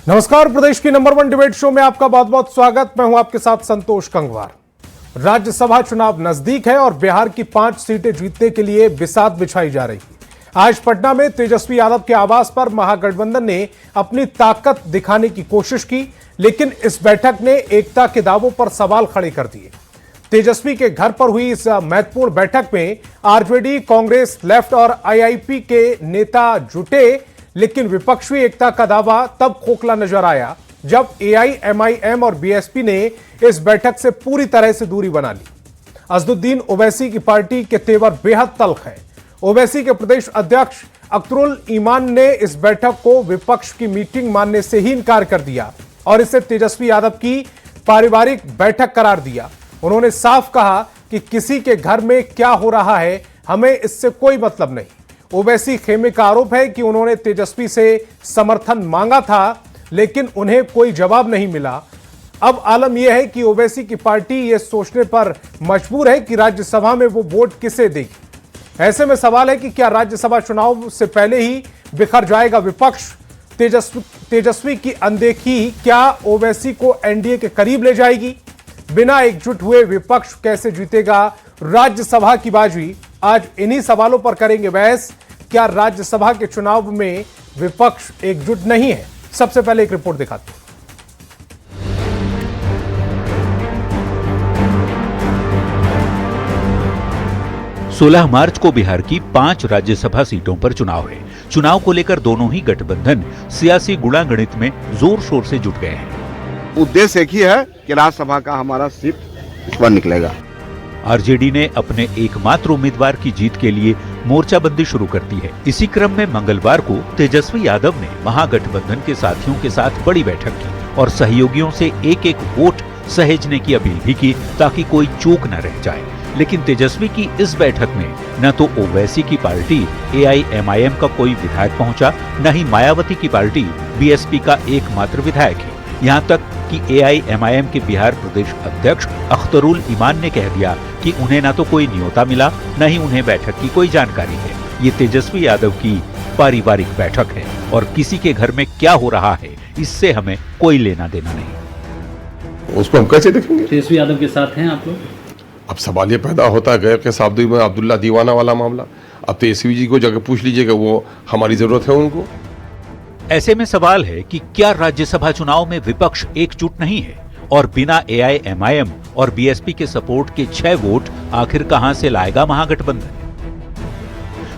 नमस्कार, प्रदेश की number 1 debate show में आपका बहुत बहुत स्वागत। मैं हूं आपके साथ संतोष कंगवार। राज्यसभा चुनाव नजदीक है और बिहार की 5 सीटें जीतने के लिए बिसात बिछाई जा रही है। आज पटना में तेजस्वी यादव के आवास पर महागठबंधन ने अपनी ताकत दिखाने की कोशिश की, लेकिन इस बैठक ने एकता के दावों पर सवाल खड़े कर दिए। तेजस्वी के घर पर हुई इस महत्वपूर्ण बैठक में आरजेडी, कांग्रेस, लेफ्ट और आईआईपी के नेता जुटे, लेकिन विपक्षी एकता का दावा तब खोखला नजर आया जब एआईएमआईएम और बीएसपी ने इस बैठक से पूरी तरह से दूरी बना ली। असदुद्दीन ओवैसी की पार्टी के तेवर बेहद तल्ख है। ओवैसी के प्रदेश अध्यक्ष अख्तरुल ईमान ने इस बैठक को विपक्ष की मीटिंग मानने से ही इनकार कर दिया और इसे तेजस्वी यादव की पारिवारिक बैठक करार दिया। उन्होंने साफ कहा कि किसी के घर में क्या हो रहा है, हमें इससे कोई मतलब नहीं। ओवैसी खेमे का आरोप है कि उन्होंने तेजस्वी से समर्थन मांगा था, लेकिन उन्हें कोई जवाब नहीं मिला। अब आलम यह है कि ओवैसी की पार्टी यह सोचने पर मजबूर है कि राज्यसभा में वो वोट किसे देगी। ऐसे में सवाल है कि क्या राज्यसभा चुनाव से पहले ही बिखर जाएगा विपक्ष? तेजस्वी की अनदेखी क्या ओवैसी को एनडीए के करीब ले जाएगी? बिना एकजुट हुए विपक्ष कैसे जीतेगा राज्यसभा की बाजी? आज इन्हीं सवालों पर करेंगे बहस। क्या राज्यसभा के चुनाव में विपक्ष एकजुट नहीं है? सबसे पहले एक रिपोर्ट दिखाते हैं। 16 मार्च को बिहार की 5 राज्यसभा सीटों पर चुनाव है। चुनाव को लेकर दोनों ही गठबंधन सियासी गुणागणित में जोर शोर से जुट गए हैं। उद्देश्य एक ही है कि राज्यसभा का हमारा सीट इस पर निकलेगा। आरजेडी ने अपने एकमात्र उम्मीदवार की जीत के लिए मोर्चाबंदी शुरू कर दी है। इसी क्रम में मंगलवार को तेजस्वी यादव ने महागठबंधन के साथियों के साथ बड़ी बैठक की और सहयोगियों से एक एक वोट सहेजने की अपील भी की ताकि कोई चूक न रह जाए। लेकिन तेजस्वी की इस बैठक में न तो ओवैसी की पार्टी एआईएमआईएम का कोई विधायक पहुंचा, न ही मायावती की पार्टी बीएसपी का एकमात्र विधायक है। यहाँ तक कि एआईएमआईएम के बिहार प्रदेश अध्यक्ष अख्तरुल ईमान ने कह दिया कि उन्हें न तो कोई न्योता मिला, न ही उन्हें बैठक की कोई जानकारी है। ये तेजस्वी यादव की पारिवारिक बैठक है और किसी के घर में क्या हो रहा है इससे हमें कोई लेना देना नहीं। उसको हम कैसे देखेंगे? तेजस्वी यादव के साथ हैं आप लोग? अब सवाल ये पैदा होता है गैर के साबदी में अब्दुल्ला दीवाना वाला मामला। अब तेजस्वी जी को जाकर पूछ लीजिएगा, वो हमारी जरूरत है उनको। ऐसे में सवाल है कि क्या राज्यसभा चुनाव में विपक्ष एकजुट नहीं है और बिना एआईएमआईएम और बीएसपी के सपोर्ट के 6 वोट आखिर कहां से लाएगा महागठबंधन?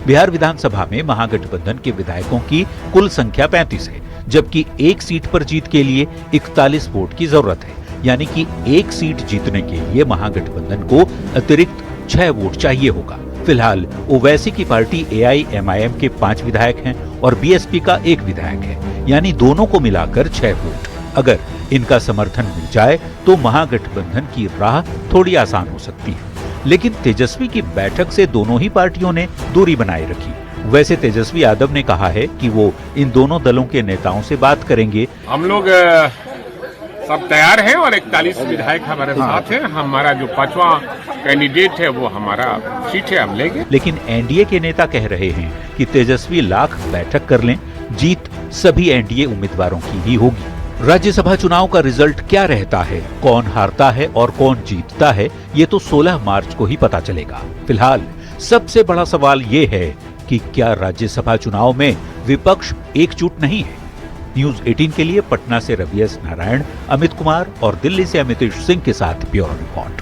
बिहार विधानसभा में महागठबंधन के विधायकों की कुल संख्या 35 है, जबकि एक सीट पर जीत के लिए 41 वोट की जरूरत है। यानी कि एक सीट जीतने के लिए महागठबंधन को अतिरिक्त 6 वोट चाहिए होगा। फिलहाल ओवैसी की पार्टी एआईएमआईएम के 5 विधायक हैं और बीएसपी का 1 विधायक है, यानी दोनों को मिलाकर 6 वोट। अगर इनका समर्थन मिल जाए तो महागठबंधन की राह थोड़ी आसान हो सकती है। लेकिन तेजस्वी की बैठक से दोनों ही पार्टियों ने दूरी बनाए रखी। वैसे तेजस्वी यादव ने कहा है कि वो इन दोनों दलों के नेताओं से बात करेंगे। हम लोग सब तैयार हैं और 41 विधायक हमारे साथ हैं। हमारा जो 5वां कैंडिडेट है वो हमारा सीट है, हम लेंगे। लेकिन एनडीए के नेता कह रहे हैं कि तेजस्वी लाख बैठक कर लें, जीत सभी एनडीए उम्मीदवारों की ही होगी। राज्यसभा चुनाव का रिजल्ट क्या रहता है, कौन हारता है और कौन जीतता है, ये तो 16 मार्च को ही पता चलेगा। फिलहाल सबसे बड़ा सवाल ये है कि क्या राज्यसभा चुनाव में विपक्ष एकजुट नहीं है? न्यूज 18 के लिए पटना से रवि एस नारायण, अमित कुमार और दिल्ली से अमितेश सिंह के साथ ब्यूरो रिपोर्ट।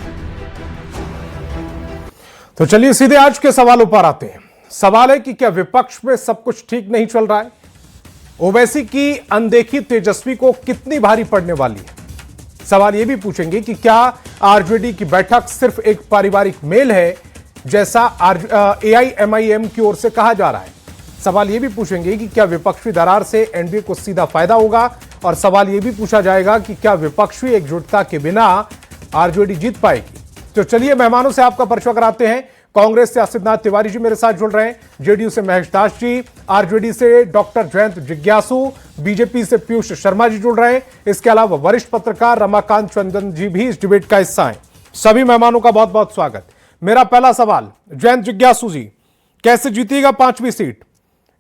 तो चलिए सीधे आज के सवालों पर आते हैं। सवाल है कि क्या विपक्ष में सब कुछ ठीक नहीं चल रहा है? ओवैसी की अनदेखी तेजस्वी को कितनी भारी पड़ने वाली है? सवाल यह भी पूछेंगे कि क्या आरजेडी की बैठक सिर्फ एक पारिवारिक मेल है, जैसा एआईएमआईएम की ओर से कहा जा रहा है? सवाल यह भी पूछेंगे कि क्या विपक्षी दरार से एनडीए को सीधा फायदा होगा? और सवाल यह भी पूछा जाएगा कि क्या विपक्षी एकजुटता के बिना आरजेडी जीत पाएगी? तो चलिए मेहमानों से आपका परिचय कराते हैं। कांग्रेस से सिद्धार्थ तिवारी जी मेरे साथ जुड़ रहे हैं, जेडीयू से महेश दास जी, आरजेडी से डॉक्टर जयंत जिज्ञासु, बीजेपी से पीयूष शर्मा जी जुड़ रहे हैं। इसके अलावा वरिष्ठ पत्रकार रमाकांत चंदन जी भी इस डिबेट का हिस्सा हैं। सभी मेहमानों का बहुत बहुत स्वागत। मेरा पहला सवाल, जयंत जिज्ञासु जी, कैसे जीतेगा 5वीं सीट?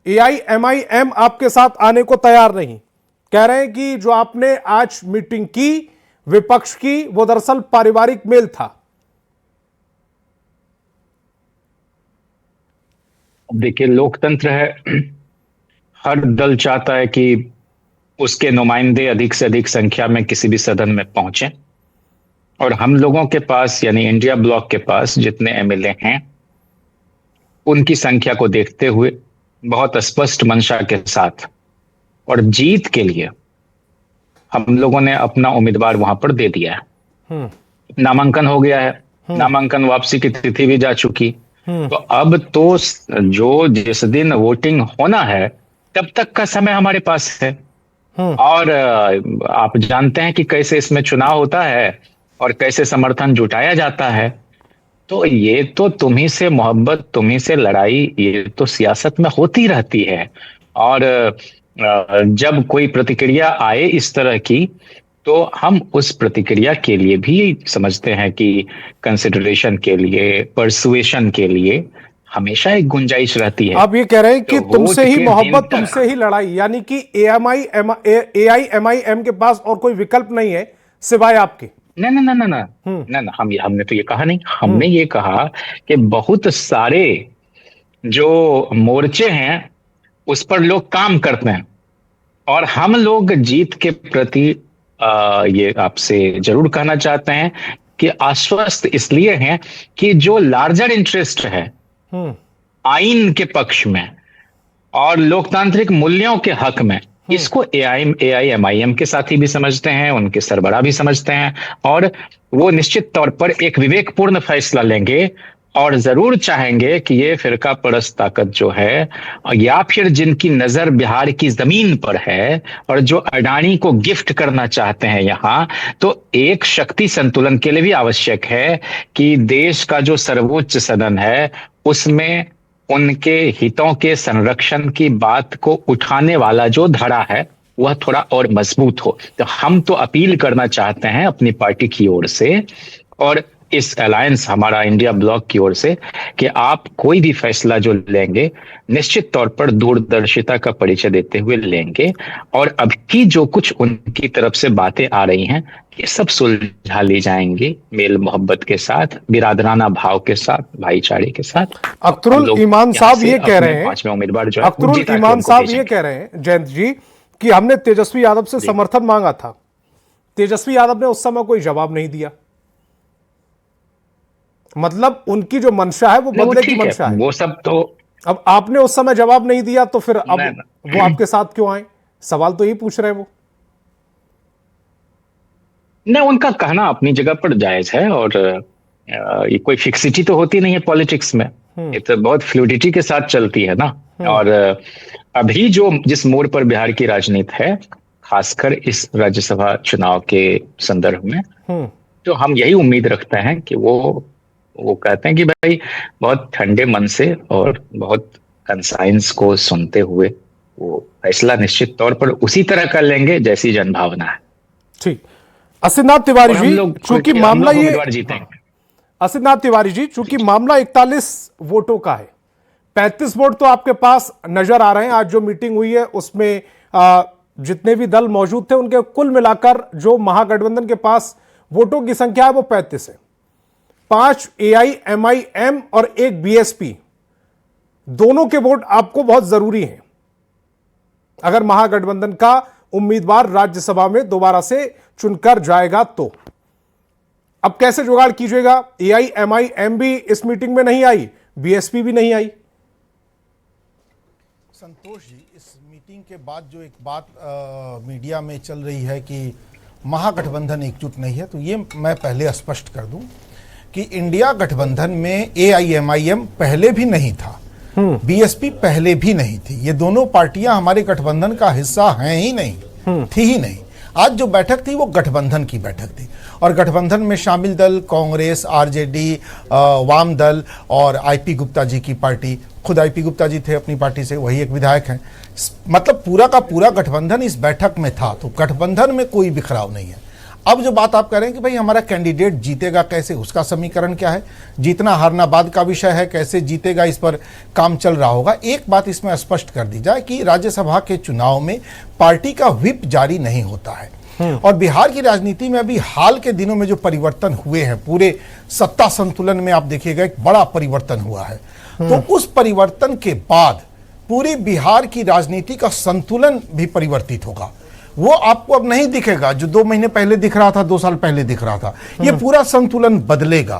एआईएमआईएम आपके साथ आने को तैयार नहीं, कह रहे हैं कि जो आपने आज मीटिंग की विपक्ष की, वो दरअसल पारिवारिक मेल था। देखिए, लोकतंत्र है, हर दल चाहता है कि उसके नुमाइंदे अधिक से अधिक संख्या में किसी भी सदन में पहुंचे, और हम लोगों के पास यानी इंडिया ब्लॉक के पास जितने एमएलए हैं उनकी संख्या को देखते हुए बहुत स्पष्ट मंशा के साथ और जीत के लिए हम लोगों ने अपना उम्मीदवार वहां पर दे दिया है। नामांकन हो गया है, नामांकन वापसी की तिथि भी जा चुकी। तो अब तो जो जिस दिन वोटिंग होना है तब तक का समय हमारे पास है। और आप जानते हैं कि कैसे इसमें चुनाव होता है और कैसे समर्थन जुटाया जाता है। तो ये तो तुम्ही से मोहब्बत, तुम्ही से लड़ाई, ये तो सियासत में होती रहती है। और जब कोई प्रतिक्रिया आए इस तरह की, तो हम उस प्रतिक्रिया के लिए भी समझते हैं कि कंसिडरेशन के लिए, परसुएशन के लिए हमेशा एक गुंजाइश रहती है। आप ये कह रहे हैं कि तो तुमसे ही मोहब्बत, तुमसे ही लड़ाई, यानी कि AIMIM के पास और कोई विकल्प नहीं है सिवाय आपके। ना ना ना ना ना ना ना, हमने तो ये कहा नहीं। हमने ये कहा कि बहुत सारे जो मोर्चे हैं उस पर लोग काम करते हैं, और हम लोग जीत के प्रति ये आपसे जरूर कहना चाहते हैं कि आश्वस्त इसलिए हैं कि जो लार्जर इंटरेस्ट है आइन के पक्ष में और लोकतांत्रिक मूल्यों के हक में, इसको AIMIM के साथी भी समझते हैं, उनके सरबराह भी समझते हैं, और वो निश्चित तौर पर एक विवेकपूर्ण फैसला लेंगे और जरूर चाहेंगे कि ये फिरका परस्त ताकत जो है, या फिर जिनकी नजर बिहार की जमीन पर है और जो अडानी को गिफ्ट करना चाहते हैं यहां, तो एक शक्ति संतुलन के लिए भी आवश्यक है कि देश का जो सर्वोच्च सदन है उसमें उनके हितों के संरक्षण की बात को उठाने वाला जो धड़ा है वह थोड़ा और मजबूत हो। तो हम तो अपील करना चाहते हैं अपनी पार्टी की ओर से और इस अलायंस हमारा इंडिया ब्लॉक की ओर से कि आप कोई भी फैसला जो लेंगे निश्चित तौर पर दूरदर्शिता का परिचय देते हुए लेंगे, और अभी जो कुछ उनकी तरफ से बातें आ रही हैं ये सब सुलझा ली जाएंगी मेल मोहब्बत के साथ, बिरादराना भाव के साथ, भाईचारे के साथ। अख्तरुल ईमान साहब ये कह रहे हैं, पांचवें उम्मीदवार जो है अख्तरुल ईमान साहब ये कह रहे हैं जयंत जी कि हमने तेजस्वी यादव से समर्थन मांगा था, तेजस्वी यादव ने उस समय कोई जवाब नहीं दिया। मतलब उनकी जो मंशा है वो बदले की मंशा है। वो सब तो अब आपने उस समय जवाब नहीं दिया तो फिर अब वो आपके साथ क्यों आए? सवाल तो यही पूछ रहे हैं वो। नहीं, उनका कहना अपनी जगह पर जायज है, और ये कोई फिक्सिटी तो होती नहीं है पॉलिटिक्स में, ये तो बहुत फ्लूइडिटी के साथ चलती है ना। और अभी जो जिस मोड़ पर बिहार की राजनीति है, खासकर इस राज्यसभा चुनाव के संदर्भ में, तो हम यही उम्मीद रखते हैं कि वो कहते हैं कि भाई बहुत ठंडे मन से और बहुत कंसाइंस को सुनते हुए वो फैसला निश्चित तौर पर उसी तरह कर लेंगे जैसी जनभावना है। ठीक। असितनाथ तिवारी जी, चूंकि मामला ये असितनाथ तिवारी जी, चूंकि मामला 41 वोटों का है, 35 वोट तो आपके पास नजर आ रहे हैं। आज जो मीटिंग हुई है उसमें जितने भी दल मौजूद थे उनके कुल मिलाकर जो महागठबंधन के पास वोटों की संख्या है वो 35 है। 5 AIMIM और 1 BSP, दोनों के वोट आपको बहुत जरूरी हैं अगर महागठबंधन का उम्मीदवार राज्यसभा में दोबारा से चुनकर जाएगा तो। अब कैसे जुगाड़ कीजिएगा? AIMIM भी इस मीटिंग में नहीं आई, BSP भी नहीं आई। संतोष जी, इस मीटिंग के बाद जो एक बात मीडिया में चल रही है कि महागठबंधन एकजुट नहीं है, तो ये मैं पहले स्पष्ट कर दूं कि इंडिया गठबंधन में AIMIM पहले भी नहीं था, BSP पहले भी नहीं थी। ये दोनों पार्टियां हमारे गठबंधन का हिस्सा हैं ही नहीं, थी ही नहीं। आज जो बैठक थी वो गठबंधन की बैठक थी, और गठबंधन में शामिल दल कांग्रेस, RJD, वाम दल और IP गुप्ता जी की पार्टी, खुद IP गुप्ता जी थे अपनी पार्टी से, वही एक विधायक हैं। मतलब पूरा का पूरा गठबंधन इस बैठक में था, तो गठबंधन में कोई बिखराव नहीं है। अब जो बात आप कह रहे हैं कि भाई हमारा कैंडिडेट जीतेगा कैसे, उसका समीकरण क्या है, जीतना हारना बाद का विषय है, कैसे जीतेगा इस पर काम चल रहा होगा। एक बात इसमें स्पष्ट कर दी जाए कि राज्यसभा के चुनाव में पार्टी का व्हिप जारी नहीं होता है। और बिहार की राजनीति में अभी हाल के दिनों में जो परिवर्तन हुए हैं, पूरे सत्ता संतुलन में आप देखिएगा एक बड़ा परिवर्तन हुआ है। तो उस परिवर्तन के बाद पूरी बिहार की राजनीति का संतुलन भी परिवर्तित होगा। वो आपको अब नहीं दिखेगा जो 2 महीने पहले दिख रहा था, 2 साल पहले दिख रहा था। ये पूरा संतुलन बदलेगा।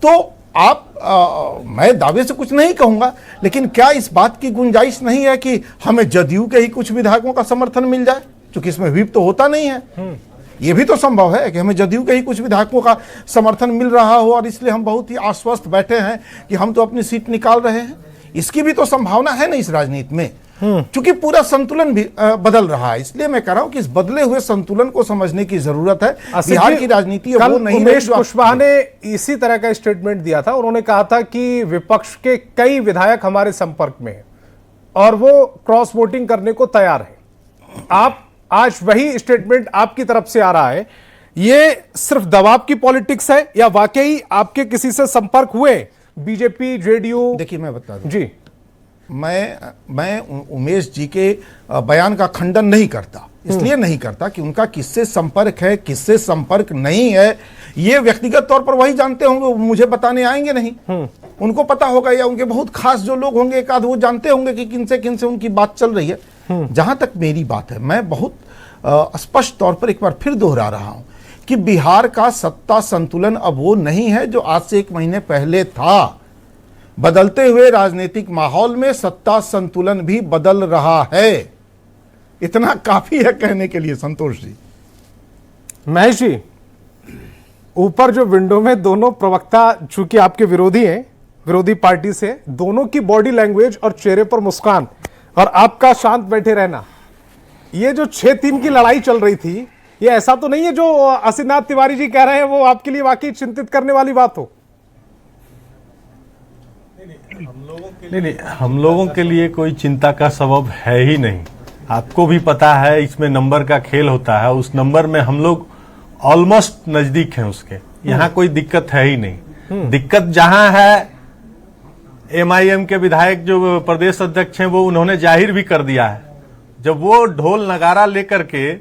तो आप मैं दावे से कुछ नहीं कहूंगा, लेकिन क्या इस बात की गुंजाइश नहीं है कि हमें जदयू के ही कुछ विधायकों का समर्थन मिल जाए, क्योंकि इसमें व्हिप तो होता नहीं है। ये भी तो संभव है कि हमें जदयू के ही कुछ विधायकों का समर्थन मिल रहा हो और इसलिए हम बहुत ही आश्वस्त बैठे हैं कि हम तो अपनी सीट निकाल रहे हैं। इसकी भी तो संभावना है ना इस राजनीति में, क्योंकि पूरा संतुलन भी बदल रहा है। इसलिए मैं कह रहा हूं कि इस बदले हुए संतुलन को समझने की जरूरत है। बिहार की राजनीति वो नहीं। उमेश कुशवाहा ने इसी तरह का स्टेटमेंट दिया था। उन्होंने कहा था कि विपक्ष के कई विधायक हमारे संपर्क में हैं और वो क्रॉस वोटिंग करने को तैयार है। आप आज वही स्टेटमेंट आपकी तरफ से आ रहा है। ये सिर्फ दबाव की पॉलिटिक्स है या वाकई आपके किसी से संपर्क हुए? BJP, JDU? देखिए मैं बता दूं जी, मैं उमेश जी के बयान का खंडन नहीं करता, इसलिए नहीं करता कि उनका किससे संपर्क है, किससे संपर्क नहीं है, ये व्यक्तिगत तौर पर वही जानते होंगे, मुझे बताने आएंगे नहीं। उनको पता होगा, या उनके बहुत खास जो लोग होंगे एक आध वो जानते होंगे कि किनसे उनकी बात चल रही है। जहां तक मेरी बात है, मैं बहुत स्पष्ट तौर पर एक बार फिर दोहरा रहा हूं कि बिहार का सत्ता संतुलन अब वो नहीं है जो आज से 1 महीने पहले था। बदलते हुए राजनीतिक माहौल में सत्ता संतुलन भी बदल रहा है। इतना काफी है कहने के लिए संतोष जी। महेश जी, ऊपर जो विंडो में दोनों प्रवक्ता चूंकि आपके विरोधी हैं, विरोधी पार्टी से, दोनों की बॉडी लैंग्वेज और चेहरे पर मुस्कान और आपका शांत बैठे रहना, ये जो 6-3 की लड़ाई चल रही थी, ये ऐसा तो नहीं है जो असीनाथ तिवारी जी कह रहे हैं वो आपके लिए वाकई चिंतित करने वाली बात हो? नहीं, हम लोगों के लिए कोई चिंता का सबब है ही नहीं। आपको भी पता है इसमें नंबर का खेल होता है, उस नंबर में हम लोग ऑलमोस्ट नजदीक हैं उसके। यहाँ कोई दिक्कत है ही नहीं। दिक्कत जहां है, एमआईएम के विधायक जो प्रदेश अध्यक्ष हैं वो उन्होंने जाहिर भी कर दिया है। जब वो ढोल नगारा लेकर के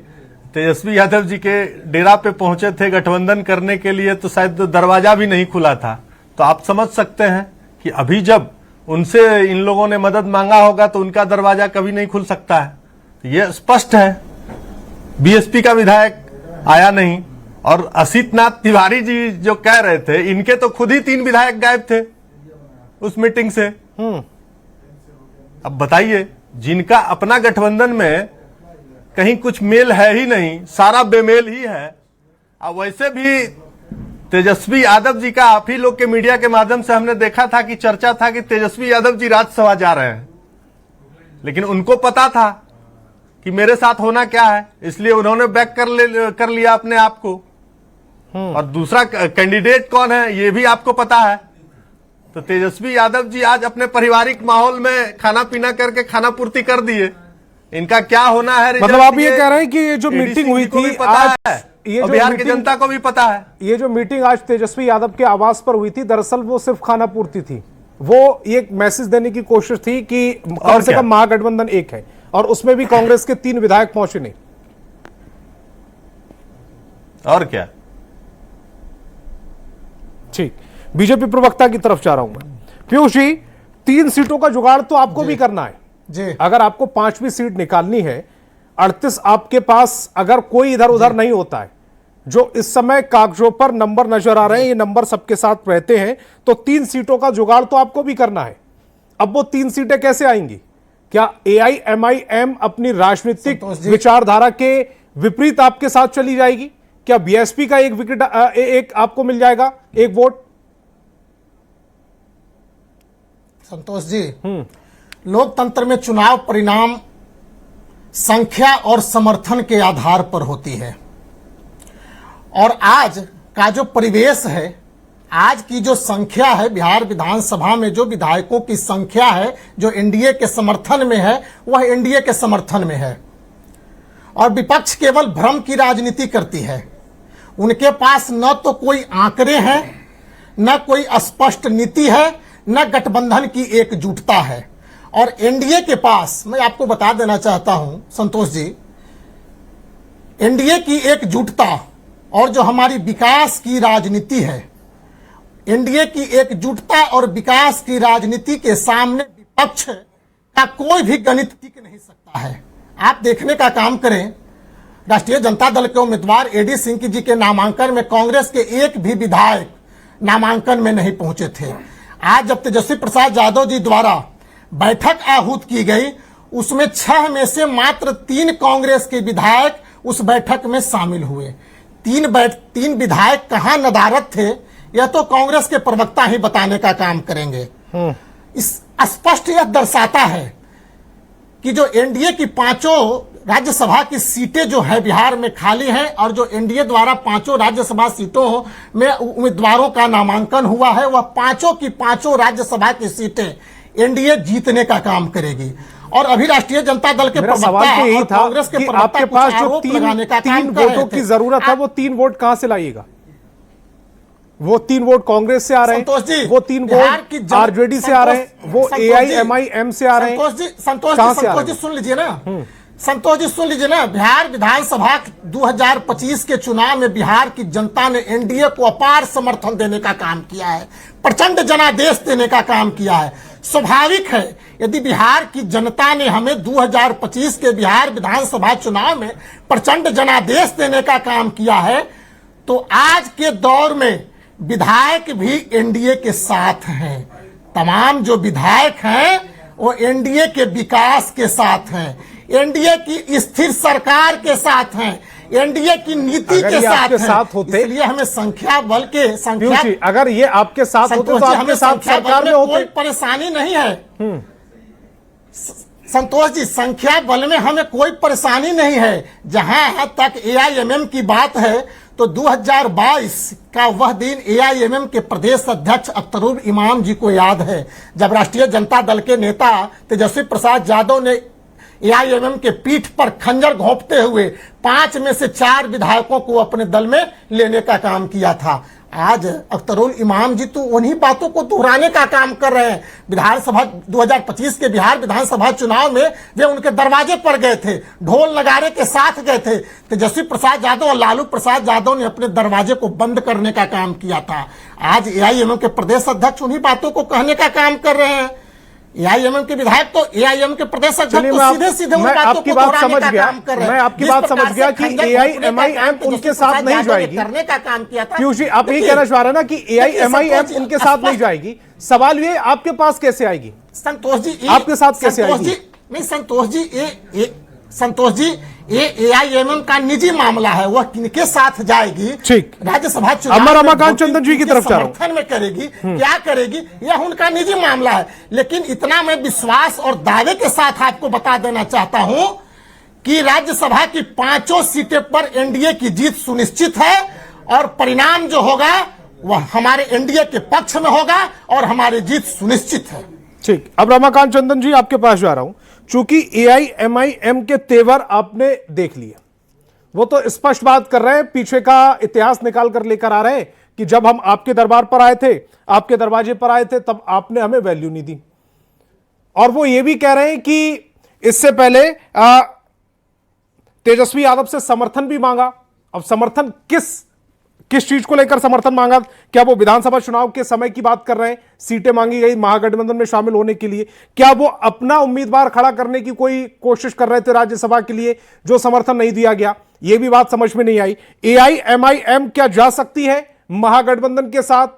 तेजस्वी यादव जी के डेरा पे पहुंचे थे गठबंधन करने के लिए, तो शायद दरवाजा भी नहीं खुला था। तो आप समझ सकते हैं कि अभी जब उनसे इन लोगों ने मदद मांगा होगा तो उनका दरवाजा कभी नहीं खुल सकता है। तो ये स्पष्ट है। बीएसपी का विधायक आया नहीं, और असीतनाथ तिवारी जी जो कह रहे थे, इनके तो खुद ही 3 विधायक गायब थे उस मीटिंग से। अब बताइए, जिनका अपना गठबंधन में कहीं कुछ मेल है ही नहीं, सारा बेमेल ही है। अब वैसे भी तेजस्वी यादव जी का आप ही लोग के मीडिया के माध्यम से हमने देखा था कि चर्चा था कि तेजस्वी यादव जी राज्यसभा जा रहे हैं, लेकिन उनको पता था कि मेरे साथ होना क्या है, इसलिए उन्होंने बैक कर लिया अपने आप को। और दूसरा कैंडिडेट कौन है ये भी आपको पता है। तो तेजस्वी यादव जी आज अपने पारिवारिक माहौल में खाना पीना करके खाना पूर्ति कर दिए। इनका क्या होना है, मतलब आप ये कह रहे हैं कि ये जो मीटिंग हुई थी आज, ये जो बिहार की जनता को भी पता है, ये जो मीटिंग आज तेजस्वी यादव के आवास पर हुई थी, दरअसल वो सिर्फ खाना पूर्ति थी। वो एक मैसेज देने की कोशिश थी कि कम से कम महागठबंधन एक है, और उसमें भी कांग्रेस के 3 विधायक पहुंचे नहीं। और क्या? ठीक, बीजेपी प्रवक्ता की तरफ जा रहा हूं मैं। पीयूष जी, 3 सीटों का जुगाड़ तो आपको भी करना है जी। अगर आपको 5वीं सीट निकालनी है, 38 आपके पास अगर कोई इधर उधर नहीं होता है, जो इस समय कागजों पर नंबर नजर आ रहे हैं, ये नंबर सबके साथ रहते हैं, तो 3 सीटों का जुगाड़ तो आपको भी करना है। अब वो 3 सीटें कैसे आएंगी? क्या एआईएमआईएम अपनी राजनीतिक विचारधारा के विपरीत आपके साथ चली जाएगी? क्या बीएसपी का एक आपको मिल जाएगा, एक वोट? संतोष जी, लोकतंत्र में चुनाव परिणाम संख्या और समर्थन के आधार पर होती है, और आज का जो परिवेश है, आज की जो संख्या है बिहार विधानसभा में, जो विधायकों की संख्या है जो एनडीए के समर्थन में है, वह एनडीए के समर्थन में है, और विपक्ष केवल भ्रम की राजनीति करती है। उनके पास न तो कोई आंकड़े हैं, न कोई स्पष्ट नीति है, न गठबंधन की एकजुटता है। और एनडीए के पास, मैं आपको बता देना चाहता हूं संतोष जी, एनडीए की एकजुटता और जो हमारी विकास की राजनीति है, एनडीए की एकजुटता और विकास की राजनीति के सामने विपक्ष का कोई भी गणित टिक नहीं सकता है। आप देखने का काम करें, राष्ट्रीय जनता दल के उम्मीदवार एडी सिंह जी के नामांकन में कांग्रेस के एक भी विधायक नामांकन में नहीं पहुंचे थे। आज जब तेजस्वी प्रसाद यादव जी द्वारा बैठक आहूत की गई, उसमें 6 में से मात्र 3 कांग्रेस के विधायक उस बैठक में शामिल हुए। 3 विधायक कहां नदारत थे, यह तो कांग्रेस के प्रवक्ता ही बताने का काम करेंगे। इस स्पष्ट यह दर्शाता है कि जो एनडीए की 5 राज्यसभा की सीटें जो है बिहार में खाली हैं, और जो एनडीए द्वारा 5 राज्यसभा सीटों में उम्मीदवारों का नामांकन हुआ है, वह 5 की 5 राज्यसभा की सीटें एनडीए जीतने का काम करेगी। और अभी राष्ट्रीय जनता दल के प्रवक्ता और कांग्रेस के प्रवक्ता आपके पास जो 3 वोटों की जरूरत है, वो 3 वोट कहां से लाइएगा? वो 3 वोट कांग्रेस से आ रहे हैं, वो 3 वोट आरजेडी से आ रहे हैं, वो एआईएमआईएम से आ रहे हैं। संतोष जी सुन लीजिए ना, संतोष जी सुन लीजिए ना, बिहार विधानसभा 2025 के चुनाव में बिहार की जनता ने एनडीए को अपार समर्थन देने का काम किया है, प्रचंड जनादेश देने का काम किया है। स्वाभाविक है, यदि बिहार की जनता ने हमें 2025 के बिहार विधानसभा चुनाव में प्रचंड जनादेश देने का काम किया है, तो आज के दौर में विधायक भी एनडीए के साथ हैं। तमाम जो विधायक हैं वो एनडीए के विकास के साथ हैं, एनडीए की स्थिर सरकार के साथ हैं, एनडीए की नीति के साथ होते, इसलिए हमें संख्या बल के अगर ये आपके साथ होते तो आपके साथ सरकार में होते, कोई परेशानी नहीं है। संतोष जी, संख्या बल में हमें कोई परेशानी नहीं है। जहां तक एआईएमएम की बात है, तो 2022 का वह दिन एआईएमएम के प्रदेश अध्यक्ष अख्तरुल इमाम जी को याद है, जब राष्ट्रीय जनता दल के नेता तेजस्वी प्रसाद यादव ने एआईएमएम के पीठ पर खंजर घोंपते हुए 5 में से 4 विधायकों को अपने दल में लेने का काम किया था। आज अख्तरुल इमाम जी तो उन्हीं बातों को दोहराने का काम कर रहे हैं। विधानसभा 2025 के बिहार विधानसभा चुनाव में वे उनके दरवाजे पर गए थे, ढोल नगाड़े के साथ गए थे। तेजस्वी प्रसाद यादव और लालू प्रसाद यादव ने अपने दरवाजे को बंद करने का काम किया था। आज एआईएमएम के प्रदेश अध्यक्ष उन्हीं बातों को कहने का काम कर रहे हैं। एआईएमएम के विधायक तो एआईएमएम के प्रदेश अध्यक्ष तो सीधे मैं आपकी बात समझ गया, मैं आपकी बात समझ गया कि एआईएमआईएम उनके साथ नहीं जाएगी, करने का काम किया था। पीयूष जी, आप यही कहना चाह रहे हैं ना कि एआईएमआईएम उनके साथ नहीं जाएगी। सवाल ये आपके पास कैसे आएगी? संतोष जी, आपके साथ कैसे आएगी? नहीं संतोष जी, ये एआईएमएम का निजी मामला है, वह किनके साथ जाएगी, ठीक, राज्यसभा चुनाव में रमाकांत चंदन जी की तरफ जा रहा हूं, समर्थन में करेगी, क्या करेगी, यह उनका निजी मामला है। लेकिन इतना मैं विश्वास और दावे के साथ आपको बता देना चाहता हूं कि राज्यसभा की 5 सीटें पर एनडीए की जीत सुनिश्चित है, और परिणाम जो होगा वह हमारे एनडीए के पक्ष में होगा, और हमारी जीत सुनिश्चित है। ठीक, अब रमाकांत चंदन जी आपके पास जा रहा हूं। चूंकि एआईएमआईएम के तेवर आपने देख लिए, वो तो स्पष्ट बात कर रहे हैं, पीछे का इतिहास निकाल कर लेकर आ रहे हैं कि जब हम आपके दरबार पर आए थे, आपके दरवाजे पर आए थे, तब आपने हमें वैल्यू नहीं दी। और वो ये भी कह रहे हैं कि इससे पहले तेजस्वी यादव से समर्थन भी मांगा। अब समर्थन किस चीज को लेकर समर्थन मांगा? क्या वो विधानसभा चुनाव के समय की बात कर रहे हैं? सीटें मांगी गई महागठबंधन में शामिल होने के लिए, क्या वो अपना उम्मीदवार खड़ा करने की कोई कोशिश कर रहे थे राज्यसभा के लिए, जो समर्थन नहीं दिया गया? ये भी बात समझ में नहीं आई। एआईएमआईएम क्या जा सकती है महागठबंधन के साथ,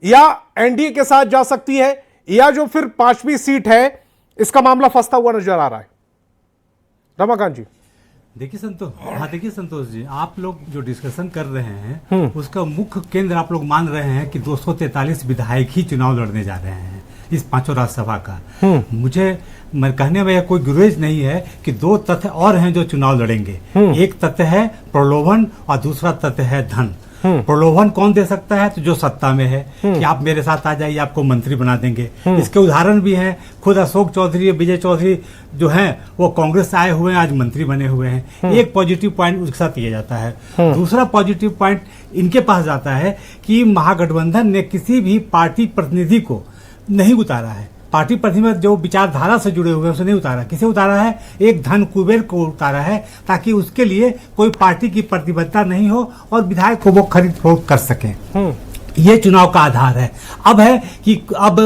या एनडीए के साथ जा सकती है, या जो फिर 5वीं सीट है इसका मामला फंसता हुआ नजर आ रहा है? रमाकांत जी, देखिए संतोष जी, आप लोग जो डिस्कशन कर रहे हैं उसका मुख्य केंद्र आप लोग मान रहे हैं कि 243 विधायक ही चुनाव लड़ने जा रहे हैं इस 5 राज्यसभा का। मुझे कहने में कोई गुरेज नहीं है कि 2 तथ्य और हैं जो चुनाव लड़ेंगे। एक तथ्य है प्रलोभन और दूसरा तथ्य है धन। प्रलोभन कौन दे सकता है? तो जो सत्ता में है कि आप मेरे साथ आ जाइए, आपको मंत्री बना देंगे। इसके उदाहरण भी हैं, खुद अशोक चौधरी, विजय चौधरी जो हैं वो कांग्रेस से आए हुए हैं, आज मंत्री बने हुए हैं। एक पॉजिटिव पॉइंट उसके साथ ये जाता है। दूसरा पॉजिटिव पॉइंट इनके पास जाता है कि महागठबंधन ने किसी भी पार्टी प्रतिनिधि को नहीं उतारा है। पार्टी प्रतिनिधि जो विचारधारा से जुड़े हुए हैं उसे नहीं उतारा। किसे उतारा है? एक धन कुबेर को उतारा है, ताकि उसके लिए कोई पार्टी की प्रतिबद्धता नहीं हो और विधायक को वो खरीद फरोख्त कर सके। ये चुनाव का आधार है। अब है कि अब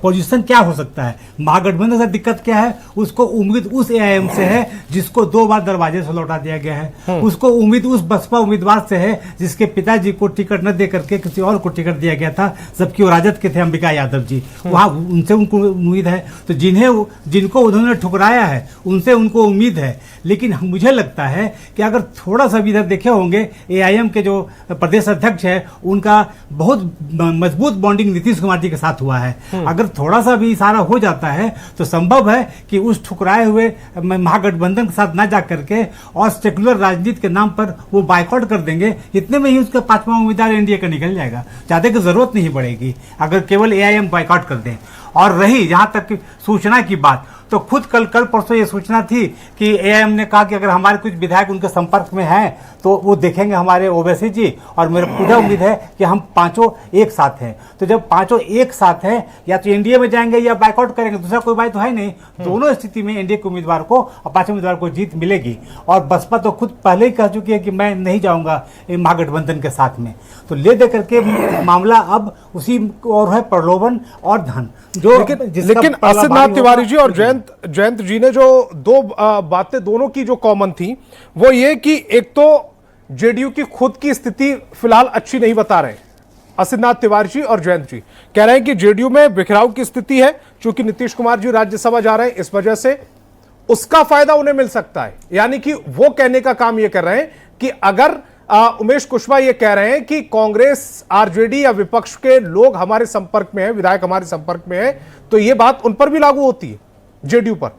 पोजीशन क्या हो सकता है? महागठबंधन से दिक्कत क्या है? उसको उम्मीद उस एआईएम से है जिसको 2 बार दरवाजे से लौटा दिया गया है। उसको उम्मीद उस बसपा उम्मीदवार से है जिसके पिताजी को टिकट न दे करके किसी और को टिकट दिया गया था, जबकि वो राजद के थे, अंबिका यादव जी। वहां उनसे उनको उम्मीद है। तो जिनको उन्होंने ठुकराया है उनसे उनको उम्मीद है। लेकिन मुझे लगता है कि अगर थोड़ा सा भी इधर देखे होंगे, एआईएम के जो प्रदेश अध्यक्ष है उनका बहुत मजबूत बॉन्डिंग नीतीश कुमार जी के साथ हुआ है। अगर थोड़ा सा भी इशारा हो जाता है तो संभव है कि उस ठुकराए हुए महागठबंधन के साथ न जा करके और सेकुलर राजनीति के नाम पर वो बाइकआउट कर देंगे। इतने में ही उसका 5वां उम्मीदवार एनडीए का निकल जाएगा। ज्यादा की जरूरत नहीं पड़ेगी अगर केवल एआईएम बाइकआउट कर दें। और रही जहां तक सूचना की बात, तो खुद कल परसों ये सूचना थी कि एआईएम ने कहा कि अगर हमारे कुछ विधायक उनके संपर्क में हैं तो वो देखेंगे हमारे ओवैसी जी, और मेरा पूरा उम्मीद है कि हम पांचों एक साथ हैं। तो जब पांचों एक साथ हैं, या तो एनडीए में जाएंगे या बाइकआउट करेंगे, दूसरा कोई बात तो है नहीं। दोनों स्थिति में एनडीए के उम्मीदवार को और पांचों उम्मीदवार को जीत मिलेगी। और बसपा तो खुद पहले ही कह चुकी है कि मैं नहीं जाऊंगा महागठबंधन के साथ में। तो ले दे करके मामला अब उसी और है, प्रलोभन और धन। जो लेकिन असितनाथ तिवारी जी और जयंत जी ने जो 2 बातें दोनों की जो कॉमन थी वो ये कि एक तो जेडीयू की खुद की स्थिति फिलहाल अच्छी नहीं बता रहे। असितनाथ तिवारी जी और जयंत जी कह रहे हैं कि जेडीयू में बिखराव की स्थिति है, क्योंकि नीतीश कुमार जी राज्यसभा जा रहे हैं, इस वजह से उसका फायदा उन्हें मिल सकता है। यानी कि वो कहने का काम ये कर रहे हैं कि अगर उमेश कुशवाहा ये कह रहे हैं कि कांग्रेस, आरजेडी या विपक्ष के लोग हमारे संपर्क में हैं, विधायक हमारे संपर्क में हैं, तो ये बात उन पर भी लागू होती है, जेडीयू पर।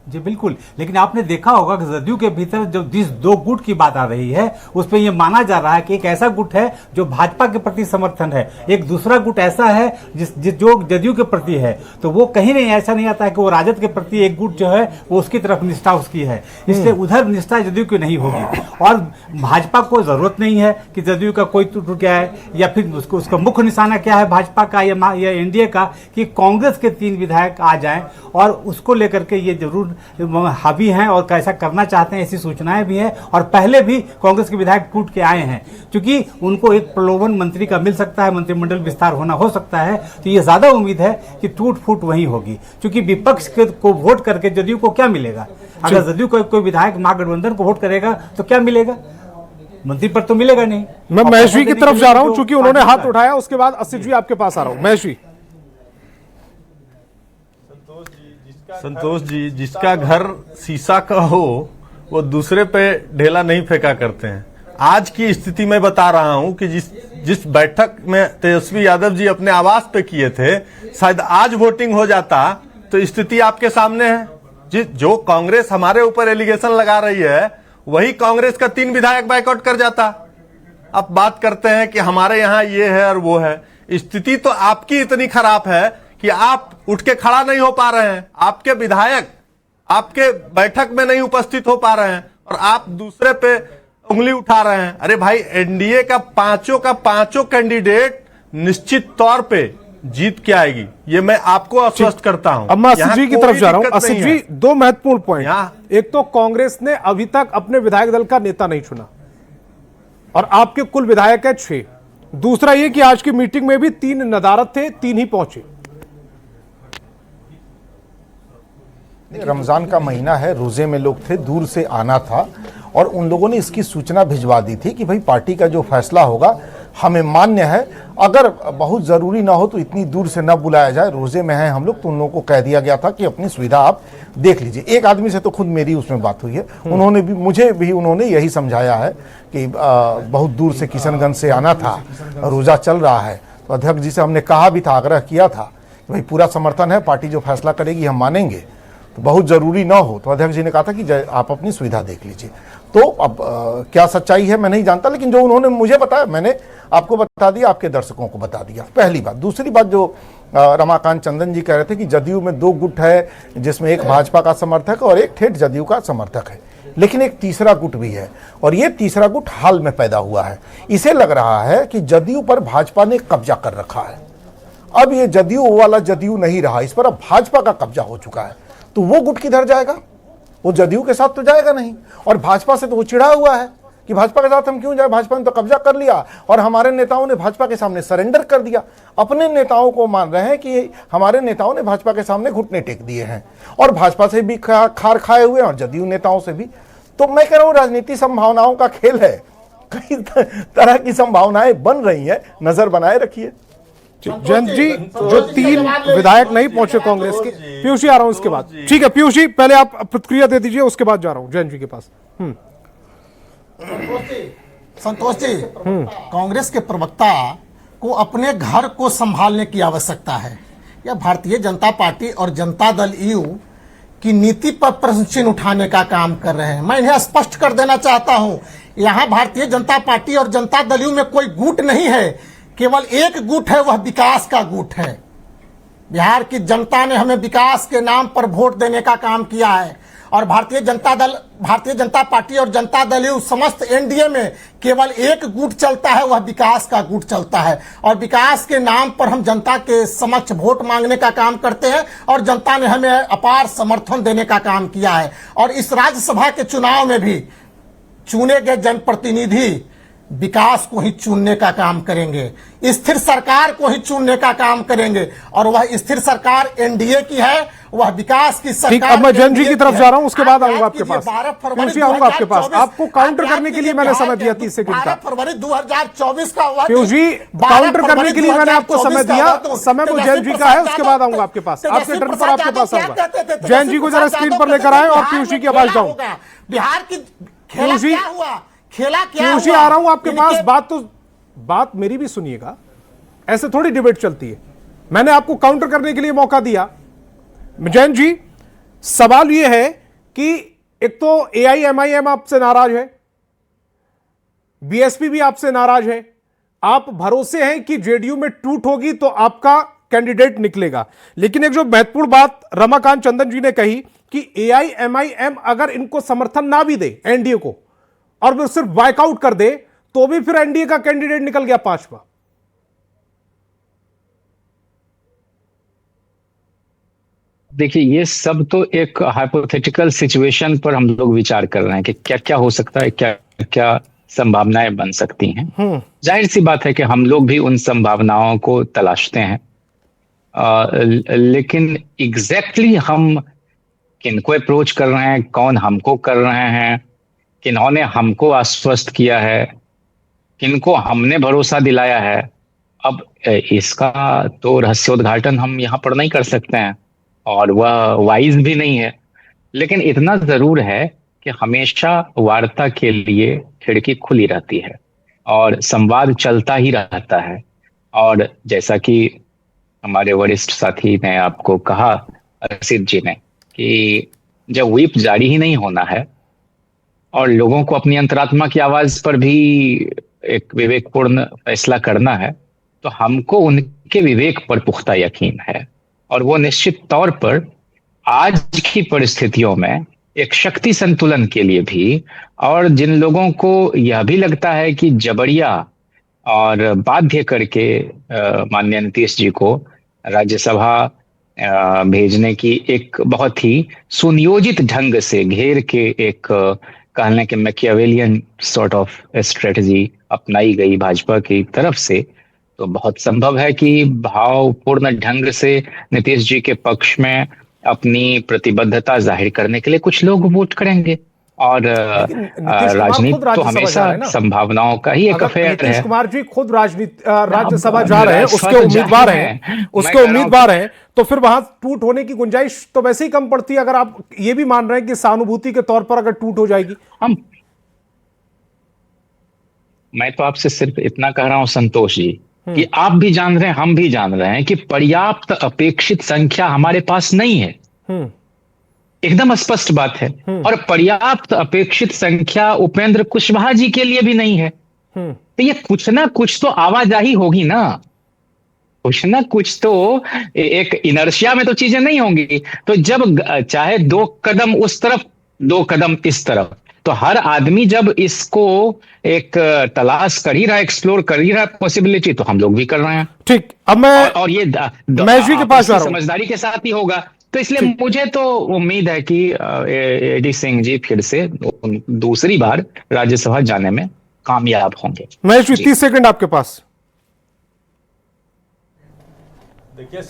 जी बिल्कुल। लेकिन आपने देखा होगा कि जदयू के भीतर जो जिस 2 गुट की बात आ रही है उस पर यह माना जा रहा है कि एक ऐसा गुट है जो भाजपा के प्रति समर्थन है, एक दूसरा गुट ऐसा है जो जदयू के प्रति है। तो वो कहीं नहीं ऐसा नहीं आता है कि वो राजद के प्रति एक गुट जो है वो उसकी तरफ निष्ठा उसकी है, इसलिए उधर निष्ठा जदयू की नहीं होगी। और भाजपा को जरूरत नहीं है कि जदयू का कोई टूट क्या है या फिर उसका मुख्य निशाना क्या है भाजपा का या एनडीए का, कि कांग्रेस के 3 विधायक आ जाएं और उसको लेकर के ये जरूर हावी हैं और कैसा करना चाहते हैं, ऐसी सूचनाएं भी हैं। और पहले भी कांग्रेस के विधायक टूट के आए हैं, क्योंकि उनको एक प्रलोभन मंत्री का मिल सकता है, मंत्रिमंडल विस्तार होना हो सकता है। तो ये ज्यादा उम्मीद है कि टूट फूट वहीं होगी, क्योंकि विपक्ष को वोट करके जदयू को क्या मिलेगा? अगर जदयू को कोई विधायक महागठबंधन को वोट करेगा तो क्या मिलेगा? मंत्री पर तो मिलेगा नहीं। मैं महेश जी की तरफ जा रहा हूं, चूंकि उन्होंने हाथ उठाया, उसके बाद असित जी आपके पास आ रहा हूं। महेश जी। संतोष जी, जिसका घर शीशा का हो वो दूसरे पे ढेला नहीं फेंका करते हैं। आज की स्थिति में बता रहा हूं कि जिस बैठक में तेजस्वी यादव जी अपने आवास पे किए थे, शायद आज वोटिंग हो जाता तो स्थिति आपके सामने है। जो कांग्रेस हमारे ऊपर एलिगेशन लगा रही है वही कांग्रेस का 3 विधायक बाइकआउट कर जाता। अब बात करते हैं कि हमारे यहाँ ये है और वो है। स्थिति तो आपकी इतनी खराब है कि आप उठ के खड़ा नहीं हो पा रहे हैं, आपके विधायक आपके बैठक में नहीं उपस्थित हो पा रहे हैं और आप दूसरे पे उंगली उठा रहे हैं। अरे भाई, एनडीए का पांचों कैंडिडेट निश्चित तौर पे जीत के आएगी, ये मैं आपको आश्वस्त करता हूं। अब मैं असित जी की तरफ जा रहा हूं। असित जी, 2 महत्वपूर्ण पॉइंट। एक तो कांग्रेस ने अभी तक अपने विधायक दल का नेता नहीं चुना और आपके कुल विधायक है 6। दूसरा ये कि आज की मीटिंग में भी 3 नदारत थे, 3 ही पहुंचे। रमजान का महीना है, रोजे में लोग थे, दूर से आना था और उन लोगों ने इसकी सूचना भिजवा दी थी कि भाई पार्टी का जो फैसला होगा हमें मान्य है, अगर बहुत जरूरी ना हो तो इतनी दूर से न बुलाया जाए, रोजे में है हम लोग, तो उन लोगों को कह दिया गया था कि अपनी सुविधा आप देख लीजिए। एक आदमी से तो खुद मेरी उसमें बात हुई है, उन्होंने भी उन्होंने यही समझाया है कि बहुत दूर से किशनगंज से आना था, रोजा चल रहा है। तो अध्यक्ष जी से हमने कहा भी था, आग्रह किया था कि भाई पूरा समर्थन है, पार्टी जो फैसला करेगी हम मानेंगे, तो बहुत जरूरी ना हो। तो अध्यक्ष जी ने कहा था कि आप अपनी सुविधा देख लीजिए। तो अब क्या सच्चाई है मैं नहीं जानता, लेकिन जो उन्होंने मुझे बताया मैंने आपको बता दिया, आपके दर्शकों को बता दिया। पहली बात। दूसरी बात, जो रमाकांत चंदन जी कह रहे थे कि जदयू में 2 गुट है, जिसमें एक भाजपा का समर्थक और एक ठेठ जदयू का समर्थक है, लेकिन एक तीसरा गुट भी है, और ये तीसरा गुट हाल में पैदा हुआ है। इसे लग रहा है कि जदयू पर भाजपा ने कब्जा कर रखा है। अब ये जदयू वाला जदयू नहीं रहा, इस पर अब भाजपा का कब्जा हो चुका है। तो वो गुट किधर जाएगा? वो जदयू के साथ तो जाएगा नहीं, और भाजपा से तो वो चिढ़ा हुआ है कि भाजपा के साथ हम क्यों जाए, भाजपा ने तो कब्जा कर लिया और हमारे नेताओं ने भाजपा के सामने सरेंडर कर दिया। अपने नेताओं को मान रहे हैं कि हमारे नेताओं ने भाजपा के सामने घुटने टेक दिए हैं, और भाजपा से भी खार खाए हुए हैं और जदयू नेताओं से भी। तो मैं कह रहा हूं राजनीति संभावनाओं का खेल है, कई तरह की संभावनाएं बन रही हैं, नजर बनाए रखिए। जयंत जी, जो 3 विधायक नहीं पहुंचे कांग्रेस के, पीयूष जी आ रहा हूं इसके बाद। ठीक है पीयूष जी, पहले आप प्रतिक्रिया दे दीजिए, उसके बाद जा रहा हूं जयंत जी के पास। संतोष जी, कांग्रेस के प्रवक्ता को अपने घर को संभालने की आवश्यकता है। या भारतीय जनता पार्टी और जनता दल यू की नीति पर प्रश्न चिन्ह उठाने का काम कर रहे हैं। मैं इन्हें स्पष्ट कर देना चाहता हूं, यहां भारतीय जनता पार्टी और जनता दल यू में कोई गुट नहीं है, केवल एक गुट है, वह विकास का गुट है। बिहार की जनता ने हमें विकास के नाम पर वोट देने का काम किया है, और भारतीय जनता पार्टी और जनता दल यू समस्त एनडीए में केवल एक गुट चलता है, वह विकास का गुट चलता है। और विकास के नाम पर हम जनता के समक्ष वोट मांगने का काम करते हैं, और जनता ने हमें अपार समर्थन देने का काम किया है। और इस राज्यसभा के चुनाव में भी चुने गए जनप्रतिनिधि विकास को ही चुनने का काम करेंगे, स्थिर सरकार को ही चुनने का काम करेंगे, और वह स्थिर सरकार एनडीए की है, वह विकास की सरकार। ठीक, अब मैं जयंत जी की तरफ जा रहा हूं, उसके बाद आऊंगा आपके पास। पीयूष जी आऊंगा आपके पास, आपको काउंटर करने के लिए मैंने समय दिया 30 सेकंड का। फरवरी 2024 का हुआ। पीयूष जी, काउंटर करने के लिए मैंने आपको समय दिया, समय वो जयंत जी का है, उसके बाद आऊंगा आपके पास। आपके टर्न पर आपके पास आऊंगा। जयंत जी को जरा स्क्रीन पर लेकर आए और पीयूष जी की आवाज जाऊं। बिहार की खेला क्या हुआ, खेला क्या पीयूष जी आ रहा हूं आपके पास। बात मेरी भी सुनिएगा, ऐसे थोड़ी डिबेट चलती है। मैंने आपको काउंटर करने के लिए मौका दिया। जयंत जी, सवाल यह है कि एक तो AIMIM आपसे नाराज है, BSP भी आपसे नाराज है, आप भरोसे हैं कि जेडीयू में टूट होगी तो आपका कैंडिडेट निकलेगा। लेकिन एक जो महत्वपूर्ण बात रमाकांत चंदन जी ने कही कि AIMIM अगर इनको समर्थन ना भी दे एनडीए को, और वो सिर्फ बाइकआउट कर दे, तो भी फिर एनडीए का कैंडिडेट निकल गया 5वां। देखिए, ये सब तो एक हाइपोथेटिकल सिचुएशन पर हम लोग विचार कर रहे हैं कि क्या क्या हो सकता है, क्या क्या संभावनाएं बन सकती हैं। जाहिर सी बात है कि हम लोग भी उन संभावनाओं को तलाशते हैं, लेकिन एग्जैक्टली हम किनको अप्रोच कर रहे हैं, कौन हमको कर रहे हैं, किन्होंने हमको आश्वस्त किया है, किनको हमने भरोसा दिलाया है, अब इसका तो रहस्योद्घाटन हम यहाँ पर नहीं कर सकते हैं, और वह वाइज भी नहीं है। लेकिन इतना जरूर है कि हमेशा वार्ता के लिए खिड़की खुली रहती है और संवाद चलता ही रहता है। और जैसा कि हमारे वरिष्ठ साथी ने आपको कहा, रशीद जी ने, कि जब व्हिप जारी ही नहीं होना है और लोगों को अपनी अंतरात्मा की आवाज पर भी एक विवेकपूर्ण फैसला करना है, तो हमको उनके विवेक पर पुख्ता यकीन है। और वो निश्चित तौर पर आज की परिस्थितियों में एक शक्ति संतुलन के लिए भी, और जिन लोगों को यह भी लगता है कि जबरिया और बाध्य करके माननीय नीतीश जी को राज्यसभा भेजने की एक बहुत ही सुनियोजित ढंग से घेर के एक कहने के मैकियावेलियन सॉर्ट ऑफ स्ट्रेटजी अपनाई गई भाजपा की तरफ से, तो बहुत संभव है कि भावपूर्ण ढंग से नीतीश जी के पक्ष में अपनी प्रतिबद्धता जाहिर करने के लिए कुछ लोग वोट करेंगे। और राजनीति तो हमेशा संभावनाओं का ही एक अफेयर है। नीतीश कुमार जी खुद राज्यसभा जा रहे हैं, उसके उम्मीदवार हैं, तो फिर वहां टूट होने की गुंजाइश तो वैसे ही कम पड़ती है, अगर आप ये भी मान रहे हैं कि सहानुभूति के तौर पर अगर टूट हो जाएगी। मैं तो आपसे सिर्फ इतना कह रहा हूं संतोष जी कि आप भी जान रहे हैं, हम भी जान रहे हैं कि पर्याप्त अपेक्षित संख्या हमारे पास नहीं है। एकदम स्पष्ट बात है। और पर्याप्त अपेक्षित संख्या उपेंद्र कुशवाहा जी के लिए भी नहीं है। तो ये कुछ ना कुछ तो आवाजाही होगी ना, कुछ ना कुछ तो एक इनर्शिया में तो चीजें नहीं होंगी। तो जब चाहे 2 कदम उस तरफ 2 कदम इस तरफ, तो हर आदमी जब इसको एक तलाश कर ही रहा है, एक्सप्लोर कर ही रहा है पॉसिबिलिटी, तो हम लोग भी कर रहे हैं। ठीक, अब मैं और ये महेश के पास आ रहा हूं। समझदारी के साथ ही होगा। तो इसलिए मुझे तो उम्मीद है कि एडी सिंह जी फिर से दूसरी बार राज्यसभा जाने में कामयाब होंगे। महेश जी 30 सेकंड आपके पास। देखिए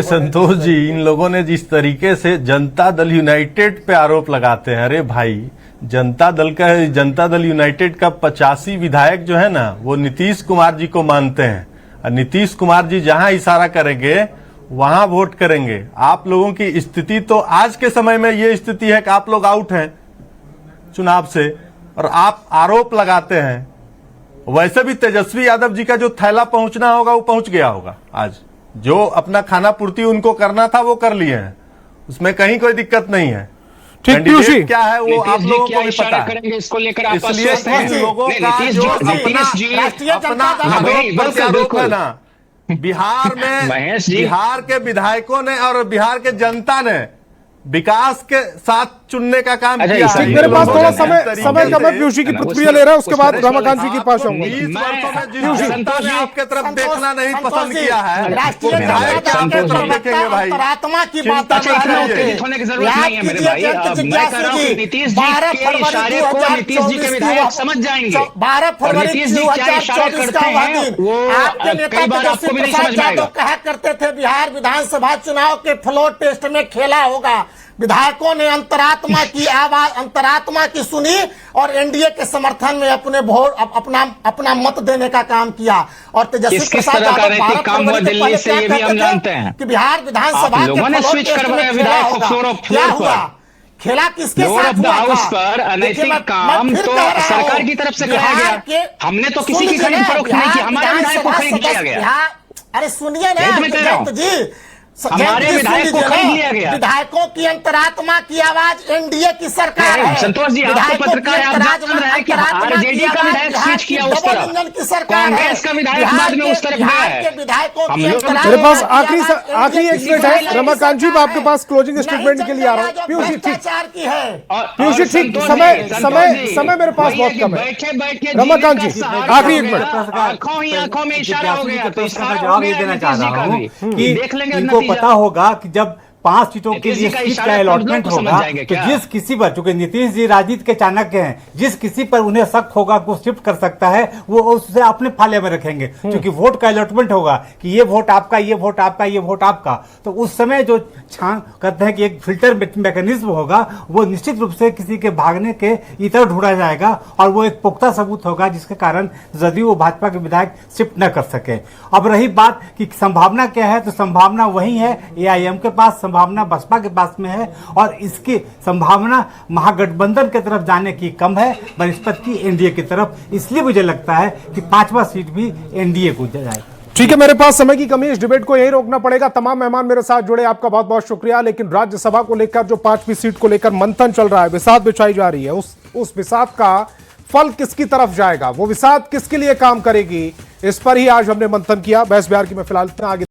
संतोष जी, इन लोगों ने जिस तरीके से जनता दल यूनाइटेड पे आरोप लगाते हैं, अरे भाई जनता दल यूनाइटेड का 85 विधायक जो है ना, वो नीतीश कुमार जी को मानते हैं। और नीतीश कुमार जी जहां इशारा करेंगे वहां वोट करेंगे। आप लोगों की स्थिति तो आज के समय में ये स्थिति है कि आप लोग आउट हैं चुनाव से, और आप आरोप लगाते हैं। वैसे भी तेजस्वी यादव जी का जो थैला पहुंचना होगा वो पहुंच गया होगा। आज जो अपना खाना पूर्ति उनको करना था वो कर लिए हैं, उसमें कहीं कोई दिक्कत नहीं है। ठीक, पीयूष जी क्या है वो आप लोगों को भी पता है। करेंगे इसको लेकर आप इसलिए इन लोगों का जो अपना आरोप है ना, बिहार में बिहार के विधायकों ने और बिहार के जनता ने विकास के साथ चुनने का काम किया है। मेरे पास थोड़ा समय कम है, पीयूष जी की प्रतिक्रिया ले रहा है, उसके बाद रमाकांत जी के पास आऊंगा। 20 वर्षों में जिस जनता ने आपके तरफ देखना नहीं पसंद किया है, विधायक के आपके तरफ देखेंगे भाई। अंतरात्मा की बात होने की जरूरत नहीं है मेरे भाई। मैं कह रहा हूं कि नीतीश जी के इशारे को नीतीश जी के विधायक समझ जाएंगे। 12 फरवरी नीतीश जी क्या इशारे करते हैं वो कई बार आपको भी नहीं समझ में आएगा। कहा करते थे बिहार विधानसभा चुनाव के फ्लोर टेस्ट में खेला होगा। विधायकों ने अंतरात्मा की आवाज, अंतरात्मा की सुनी और एनडीए के समर्थन में अपने वोट अपना मत देने का काम किया। और तेजस्वी प्रसाद यादव काम हुआ दिल्ली से, ये भी हम जानते हैं कि बिहार विधानसभा लोगों ने स्विच करवाया विधायक को फ्लोर ऑफ खेला किसके साथ हुआ हाउस पर अनैतिक काम तो सरकार की तरफ से कराया गया। हमने तो किसी की खरीद फरोख्त नहीं की, हमारे विधायक को खरीद लिया गया। अरे सुनिए ना जी, हमारे विधायक को खरीद लिया गया। विधायकों की अंतरात्मा की आवाज एनडीए की सरकार है। संतोष जी, आप तो पत्रकार हैं, आप जान रहे हैं कि आरजेडी का विधायक स्विच किया उस तरफ, कांग्रेस का विधायक बाद में उस तरफ गया है। मेरे पास आखिरी 1 मिनट है। रमाकांत जी, मैं आपके पास क्लोजिंग स्टेटमेंट के लिए आ रहा हूँ। पीयूष जी ठीक, पीयूष जी ठीक, समय मेरे पास बहुत कम है। बैठे रमाकांत जी आखिरी 1 मिनट। आंखों में इशारा हो गया, तो इसका जवाब ये देना चाह रहा हूँ कि देख लेंगे। इनको पता होगा कि जब 5 सीटों के लिए सीट का अलॉटमेंट होगा तो जिस किसी पर, चूंकि नीतीश जी राजनीति के चाणक्य हैं, जिस किसी पर उन्हें शक होगा को शिफ्ट कर सकता है, वो उसे अपने फाले में रखेंगे। क्योंकि वोट का अलॉटमेंट होगा कि ये वोट आपका, ये वोट आपका, ये वोट आपका, तो उस समय जो छान करते हैं कि एक फिल्टर मैकेनिज्म होगा, वो निश्चित रूप से किसी के भागने के इतर ढूंढा जाएगा और वो एक पुख्ता सबूत होगा जिसके कारण जदयू भाजपा के विधायक शिफ्ट न कर सके। अब रही बात कि संभावना क्या है, तो संभावना वही है एआईएम के पास, संभावना बसपा के पास में है, और इसकी संभावना महागठबंधन की तरफ जाने की कम है बनिस्पत की एनडीए की तरफ। इसलिए मुझे लगता है कि 5वां सीट भी एनडीए को जाए। ठीक है, मेरे पास समय की कमी है, इस डिबेट को यहीं रोकना पड़ेगा। तमाम मेहमान मेरे साथ जुड़े, आपका बहुत बहुत शुक्रिया। लेकिन राज्यसभा को लेकर जो 5वीं सीट को लेकर मंथन चल रहा है, बिसात बिछाई जा रही है, उस बिसात का फल किसकी तरफ जाएगा, वो बिसात किसके लिए काम करेगी, इस पर ही आज हमने मंथन किया। बहस बिहार की मैं फिलहाल आगे